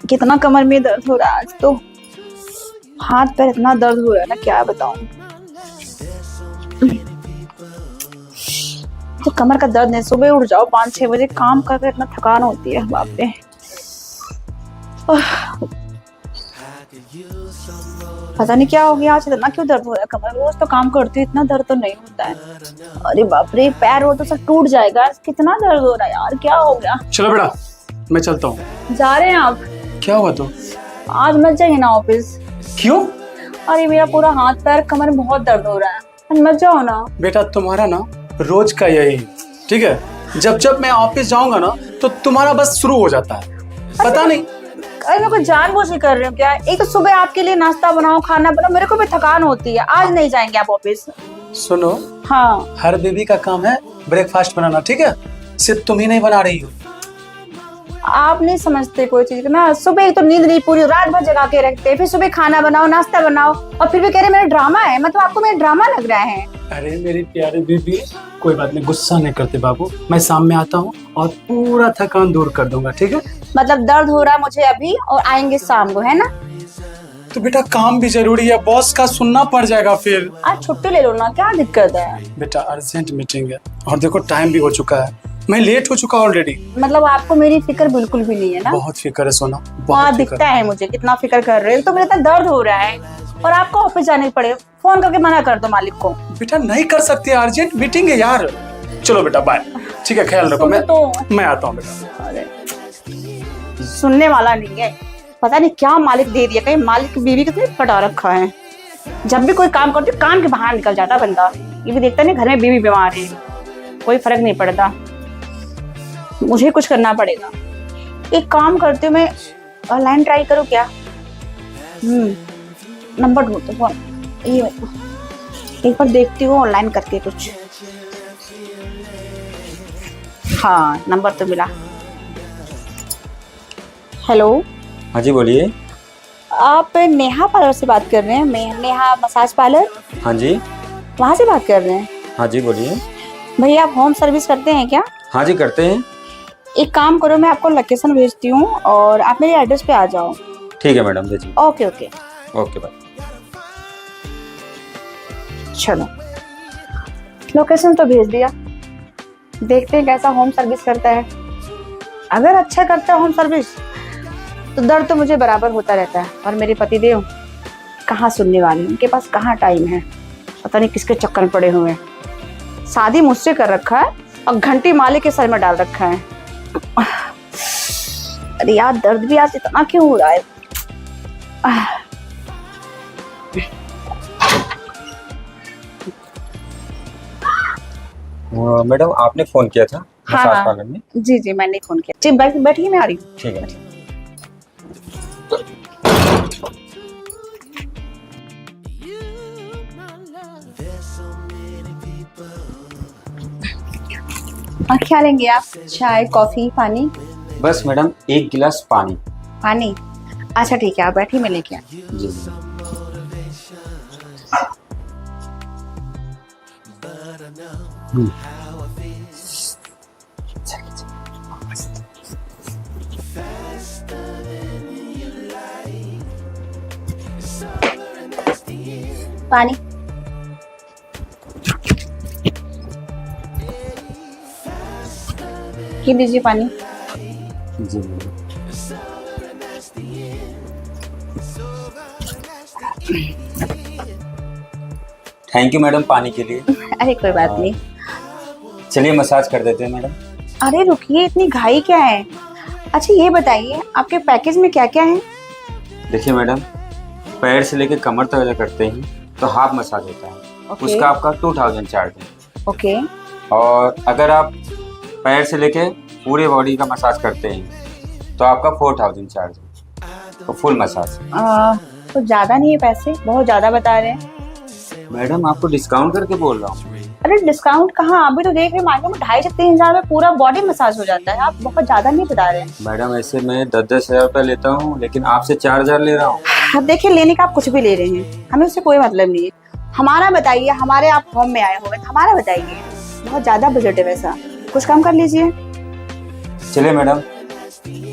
कितना कमर में दर्द हो रहा है आज तो। हाथ पैर इतना दर्द हो रहा है ना, क्या बताऊं। तो कमर का दर्द नहीं, सुबह उठ जाओ 5-6 बजे, काम करके इतना थकान होती है, बाप रे। पता नहीं क्या हो गया आज, इतना क्यों दर्द हो रहा है कमर। रोज तो काम करती हूँ, इतना दर्द तो नहीं होता है। अरे बाप रे, पैर हो तो सब टूट जाएगा। कितना दर्द हो रहा है यार, क्या हो गया। चलो बेटा मैं चलता हूँ। जा रहे हैं आप? क्या हुआ तो? आज मत जाइए ना ऑफिस। क्यों? अरे मेरा पूरा हाथ पैर कमर में बहुत दर्द हो रहा है, आज मत जाओ ना। बेटा तुम्हारा ना रोज का यही, ठीक है, जब जब मैं ऑफिस जाऊंगा ना तो तुम्हारा बस शुरू हो जाता है, पता नहीं। अरे मैं कुछ जानबूझ के कर रही हूँ क्या? एक तो सुबह आपके लिए नाश्ता बनाओ, खाना बनाओ, मेरे को भी थकान होती है। आज नहीं जाएंगे आप ऑफिस? सुनो, हाँ, हर बेबी का काम है ब्रेकफास्ट बनाना, ठीक है? सिर्फ तुम ही नहीं बना रही हो। आप नहीं समझते कोई चीज ना। सुबह एक तो नींद नहीं पूरी, रात भर जगा के रखते हैं, फिर सुबह खाना बनाओ, नाश्ता बनाओ, और फिर भी कह रहे मेरा ड्रामा है। मतलब आपको मेरा ड्रामा लग रहा है? अरे मेरी प्यारी बेबी, कोई बात नहीं, गुस्सा नहीं करते बाबू। मैं शाम में आता हूँ और पूरा थकान दूर कर दूंगा, ठीक है? मतलब दर्द हो रहा है मुझे अभी और आएंगे शाम को, है ना? तो बेटा काम भी जरूरी है, बॉस का सुनना पड़ जाएगा फिर। आज छुट्टी ले लो ना, क्या दिक्कत है? बेटा अर्जेंट मीटिंग है और देखो टाइम भी हो चुका है, मैं लेट हो चुका ऑलरेडी। मतलब आपको मेरी फिक्र बिल्कुल भी नहीं है ना? बहुत फिक्र है सोना, वहाँ बहुत फिक्र। दिखता है मुझे कितना फिक्र कर रहे हो। तो मेरा इतना दर्द हो रहा है और आपको ऑफिस जाने पड़े, फोन करके मना कर दो मालिक को। बेटा नहीं कर सकते, अर्जेंट मीटिंग है यार। चलो बेटा बाय, ठीक है, ख्याल रखो। मैं आता हूँ बेटा। अरे सुनने वाला नहीं है, पता नहीं क्या मालिक दे दिया, कहीं मालिक की बीवी कितने पटा रखा है। जब भी कोई काम करती कान के बाहर निकल जाता बंदा। ये भी देखता नहीं घर में बीवी बीमार है, कोई फर्क नहीं पड़ता। मुझे कुछ करना पड़ेगा। एक काम करती हूँ मैं, ऑनलाइन ट्राई करूँ क्या? नंबर ढूंढते फोन, ये एक बार देखती हूँ ऑनलाइन करके कुछ। हाँ नंबर तो मिला। हेलो, हाँ जी बोलिए। आप नेहा पार्लर से बात कर रहे हैं? मैं नेहा मसाज पार्लर, हाँ जी। वहाँ से बात कर रहे हैं? हाँ जी बोलिए। भैया आप होम सर्विस करते हैं क्या? हाँ जी करते हैं। एक काम करो, मैं आपको लोकेशन भेजती हूँ और आप मेरे एड्रेस पे आ जाओ। ठीक है मैडम, भेजिए। Okay okay, okay bye. चलो लोकेशन तो भेज दिया, देखते हैं कैसा होम सर्विस करता है। अगर अच्छा करता है होम सर्विस तो दर्द तो मुझे बराबर होता रहता है। और मेरे पतिदेव कहाँ सुनने वाले, उनके पास कहाँ टाइम है, पता नहीं किसके चक्कर में पड़े हुए हैं। शादी मुझसे कर रखा है और घंटी मालिक के सर में डाल रखा है। अरे यार दर्द भी आज इतना क्यों हो रहा है? मैडम आपने फोन किया था मसाज पार्लर में? जी जी मैंने फोन किया। जी बैठिए, मैं आ रही हूँ। ठीक है। और क्या लेंगे आप? चाय, कॉफी, पानी? बस मैडम एक गिलास पानी। पानी? अच्छा ठीक है, आप बैठिए, मैं लेके आती हूँ। जी। पानी? ये लीजिए पानी। जी थैंक यू मैडम पानी के लिए। अरे कोई बात नहीं। चलिए मसाज कर देते हैं मैडम। अरे रुकिए, इतनी घाई क्या है? अच्छा ये बताइए आपके पैकेज में क्या क्या है? देखिए मैडम, पैर से लेकर कमर तक अगर करते हैं तो हाफ मसाज होता है, उसका आपका 2000 चार्ज है। ओके। और अगर आप पैर से लेके पूरे बॉडी का मसाज करते हैं तो आपका 4000 चार्ज है, तो फुल मसाज। तो ज़्यादा नहीं है पैसे, बहुत ज़्यादा बता रहे हैं। मैडम आपको डिस्काउंट करके बोल रहा हूँ। अरे डिस्काउंट कहाँ, अभी तो देख रहे मार्केट में 2,500 से 3,000 में पूरा बॉडी मसाज हो जाता है। आप बहुत ज़्यादा नहीं बता रहे हैं। मैडम ऐसे मैं 10-10 हज़ार रुपये लेता हूँ, लेकिन आपसे 4000 ले रहा हूँ। अब देखिए, लेने का आप कुछ भी ले रहे हैं, हमें उससे कोई मतलब नहीं है। हमारा बताइए, हमारे आप होम में आए हुए, हमारा बताइए। बहुत ज़्यादा बजट है वैसा, कुछ कम कर लीजिए। चलिए मैडम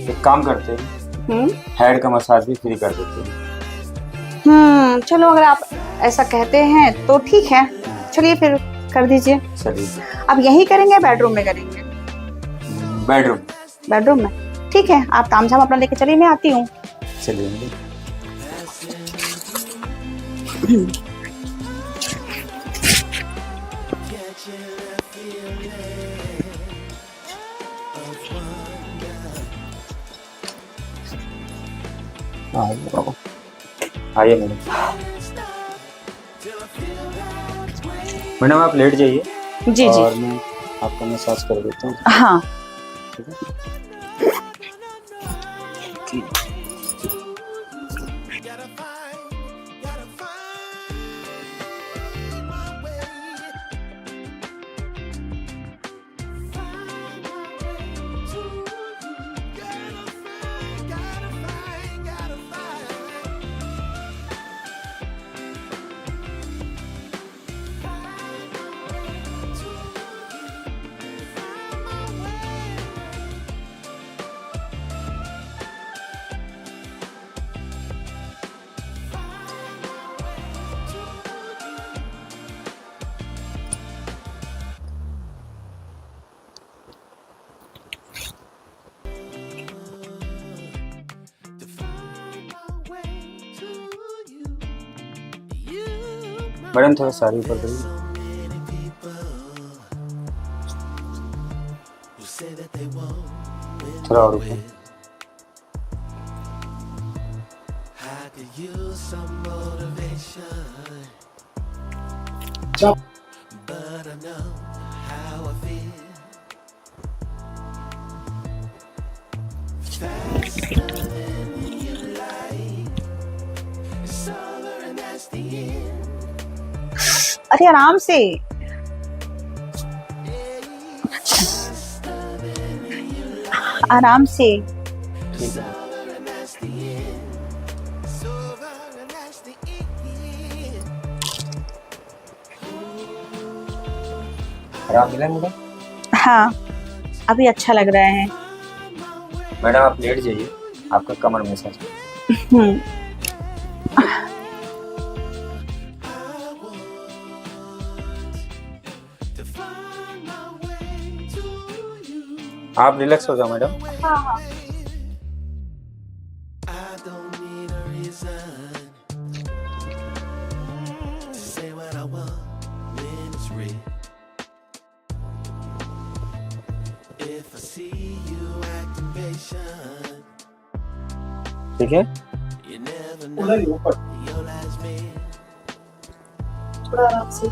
एक काम करते हैं, हेड का मसाज भी फ्री कर देते हैं। चलो अगर आप ऐसा कहते हैं तो ठीक है, चलिए फिर कर दीजिए। चलिए अब यही करेंगे, बेडरूम में करेंगे? बेडरूम। बेडरूम में ठीक है, आप तामझाम अपना लेके चलिए, मैं आती हूँ। चलिए आइए मैडम। मैडम आप लेट जाइए जी और जी। मैं आपका मसाज कर देता हूँ। हाँ ठीक है। मैडम थोड़ा साड़ी ऊपर करिए। थोड़ा और ऊपर। चल अरे आराम से। आराम से। ठीक है। आराम मिला मैडम? हाँ अभी अच्छा लग रहा है। मैडम आप लेट जाइए, आपका कमर मसाज। हम्म आप रिलैक्स हो जाओ मैडम। हाँ हाँ। ठीक है। उधर ही ऊपर थोड़ा आराम से।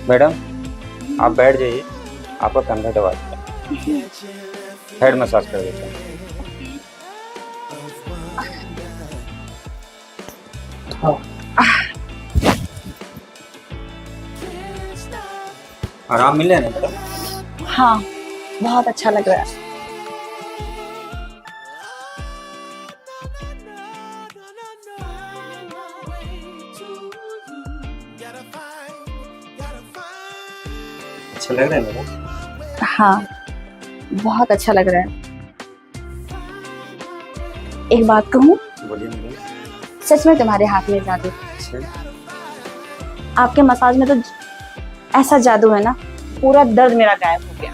मैडम आप बैठ जाइए, आपका कंधा दबा देता हूं। हेड मसाज कर देता हूँ। आराम मिले ना मैडम? हाँ बहुत अच्छा लग रहा है। अच्छा लग रहा है मैडम? हाँ बहुत अच्छा लग रहा है। एक बात कहूँ, बोलिए मैडम। सच में तुम्हारे हाथ में जादू है। अच्छा, आपके मसाज में तो ऐसा जादू है ना, पूरा दर्द मेरा गायब हो गया।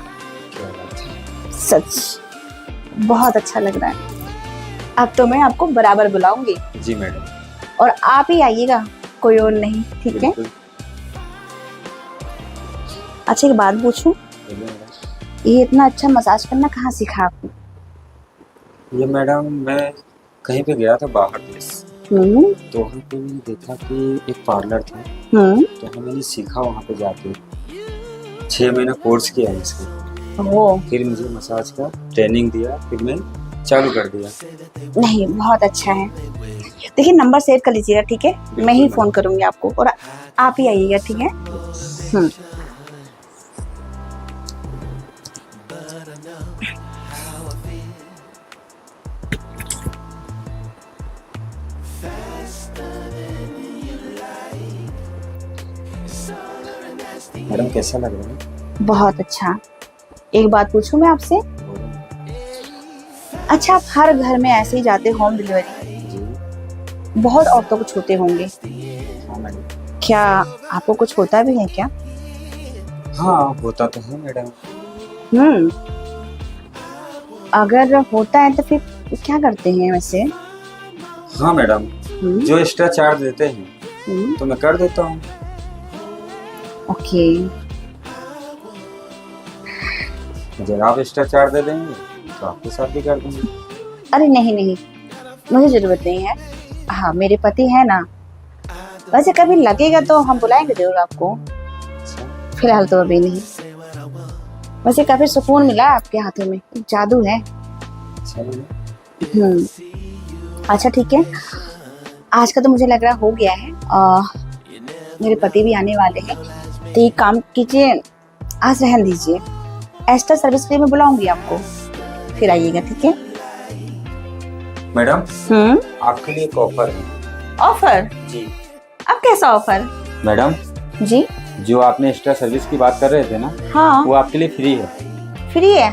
क्या बात है। सच बहुत अच्छा लग रहा है। अब तो मैं आपको बराबर बुलाऊंगी जी मैडम। और आप ही आइएगा, कोई और नहीं, ठीक है? बिल्कुल। अच्छा एक बात पूछूं, बोलिए मैडम। ये इतना अच्छा मसाज करना कहाँ सीखा आपने? ये मैडम मैं कहीं पे गया था बाहर देश, हम्म तो वहाँ पे मैंने देखा कि एक पार्लर था, हम्म तो मैंने सीखा वहाँ पे जाके। 6 महीना कोर्स किया है इसका। ओ फिर मुझे मसाज का ट्रेनिंग दिया, फिर मैं चालू कर दिया। नहीं बहुत अच्छा है। देखिए नंबर सेव कर लीजिएगा, ठीक है? मैं ही फोन करूंगी आपको और आप ही आइएगा, ठीक है? मैडम कैसा लग रहा है? बहुत अच्छा। एक बात पूछूं मैं आपसे? अच्छा, आप हर घर में ऐसे ही जाते होम डिलीवरी? जी बहुत औरतों को छूते होंगे, हाँ मैडम। क्या आपको कुछ होता भी है क्या? हाँ होता तो है मैडम। अगर होता है तो फिर क्या करते हैं वैसे? हाँ मैडम, हम्म, जो एक्स्ट्रा चार्ज देते हैं हम्म, तो मैं कर देता हूँ। ओके। अगर आप एक्स्ट्रा चार्ज दे देंगे तो आपके साथ भी कर दूंगी। अरे नहीं नहीं, मुझे जरूरत नहीं है। हाँ, मेरे पति है ना। वैसे कभी लगेगा तो हम बुलाएंगे जरूर आपको, अच्छा फिलहाल तो अभी नहीं। वैसे काफी सुकून मिला आपके हाथों में, जादू है। अच्छा मैडम। अच्छा ठीक है, आज का तो मुझे लग रहा हो गया है। मेरे पति भी आने वाले हैं, तो ये काम कीजिए, आज रहन दीजिए। एक्स्ट्रा सर्विस के लिए मैं बुलाऊंगी आपको, फिर आइएगा, ठीक है? मैडम आपके लिए एक ऑफर है। ऑफर? जी अब कैसा ऑफर? मैडम, जी जो आपने एक्स्ट्रा सर्विस की बात कर रहे थे ना, हाँ, वो आपके लिए फ्री है। फ्री है?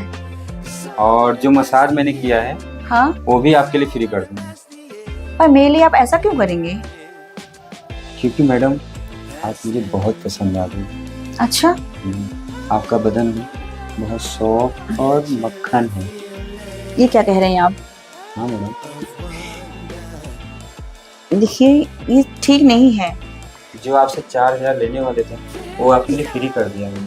और जो मसाज मैंने किया है हाँ, वो भी आपके लिए फ्री कर दूंगा। पर मेरे लिए आप ऐसा क्यों करेंगे? क्योंकि मैडम आप मुझे बहुत पसंद आ गई। अच्छा, आपका बदन भी बहुत सॉफ्ट और मक्खन है। ये क्या कह रहे हैं आप? हाँ मैडम। देखिए ये ठीक नहीं है। जो आपसे 4000 लेने वाले थे वो आपके लिए फ्री कर दिया मैंने।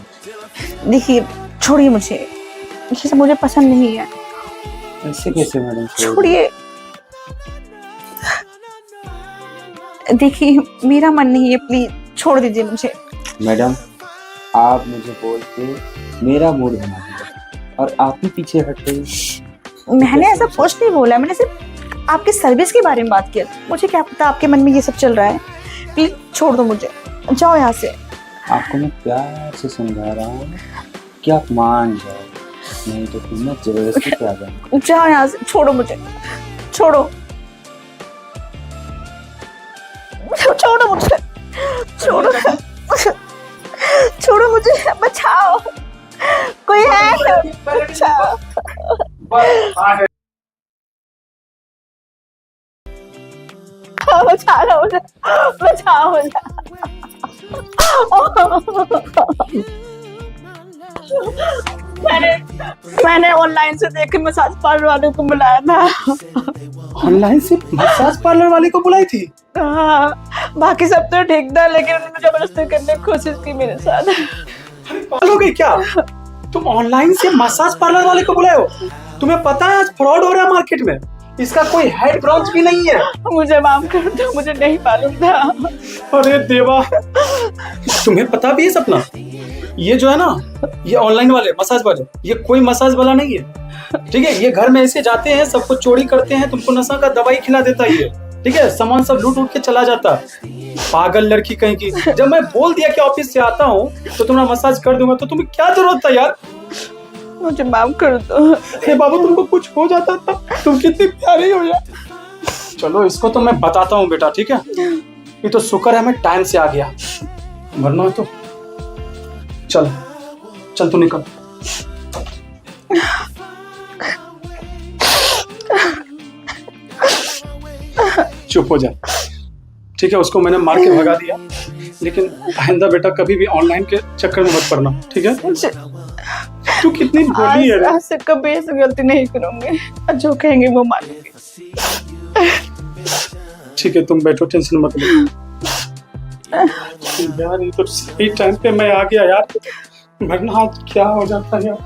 देखिए छोड़िए मुझे, ये सब मुझे पसंद नहीं है। ऐसे कैसे मैडम? छोड़िए। देखिए मेरा मन नहीं है, प्लीज छोड़ दीजिए मुझे। मैडम आप मुझे बोल के मेरा मूड बना दिया और आप ही पीछे हट गई। मैंने ऐसा कुछ नहीं बोला, मैंने सिर्फ आपके सर्विस के बारे में बात किया। मुझे क्या पता आपके मन में ये सब चल रहा है। प्लीज छोड़ दो मुझे, जाओ यहाँ से। आपको मैं प्यार से समझा रहा हूँ कि आप मान जाओ, नहीं तो फिर मैं जबरदस्ती पे आ जाऊंगा। जाओ यहाँ से, छोड़ो मुझे, छोड़ो, छोड़ो मुझे, छोड़ो, छोड़ो मुझे, बचाओ, कोई है, बचाओ। बचाओ मुझे, बचाओ मुझे। मैंने ऑनलाइन से देख के मसाज पार्लर वाले को बुलाया था। ऑनलाइन से मसाज पार्लर वाले को बुलाई थी? हाँ, बाकी सब तो ठीक था, लेकिन उन्होंने जबरदस्ती करने की कोशिश की मेरे साथ। पागल हो गई क्या तुम? ऑनलाइन से मसाज पार्लर वाले को बुलाए हो? तुम्हें पता है आज फ्रॉड हो रहा है मार्केट में, इसका कोई हेड ब्रांच भी नहीं है। मुझे माफ कर दो, मुझे नहीं मालूम था। अरे देवा, तुम्हें पता भी है सपना, ये जो है ना, ये ऑनलाइन वाले मसाज वाले, ये कोई मसाज वाला नहीं है, ठीक है? ये घर में ऐसे जाते हैं, सबको चोरी करते हैं, तुमको नशा का दवाई खिला देता है ये, ठीक है? सामान सब लूट उठ के चला जाता। पागल लड़की कहीं की। जब मैं बोल दिया कि ऑफिस से आता हूँ तो तुम्हारा मसाज कर दूंगा, तो तुम्हें क्या जरूरत था यार? मुझे माफ कर दो। हे बाबू, तुमको कुछ हो जाता था, तुम कितनी प्यारी हो यार। चलो इसको तो मैं बताता हूँ बेटा, ठीक है? ये तो शुक्र है मैं टाइम से आ गया, वरना तो चल चल तू निकल। चुप हो जा, ठीक है? उसको मैंने मार के भगा दिया, लेकिन आइंदा बेटा कभी भी ऑनलाइन के चक्कर में मत पड़ना, ठीक है? तू कितनी भोली है। आज से कभी ऐसी गलती नहीं करूंगी, जो कहेंगे वो मानूंगी। ठीक है, तुम बैठो, टेंशन मत लो यार। ये तो सही टाइम पे मैं आ गया यार, वरना आज क्या हो जाता है यार।